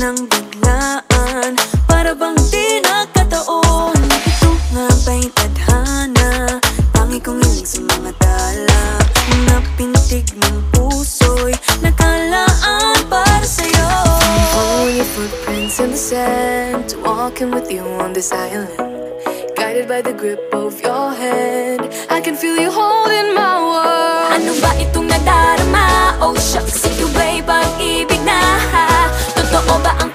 ng biglaan, para bang di nakataon. Ito nga ba'y tadhana, tangi kong iling sa mga tala. Mga pintig ng puso'y nakalaan para sa'yo. Following your footprints in the sand, walking with you on this island, guided by the grip of your hand. I can feel you holding my world. Ano ba itong nadarama? Oh shucks, ito ba'y pag-ibig na? Totoo ba ang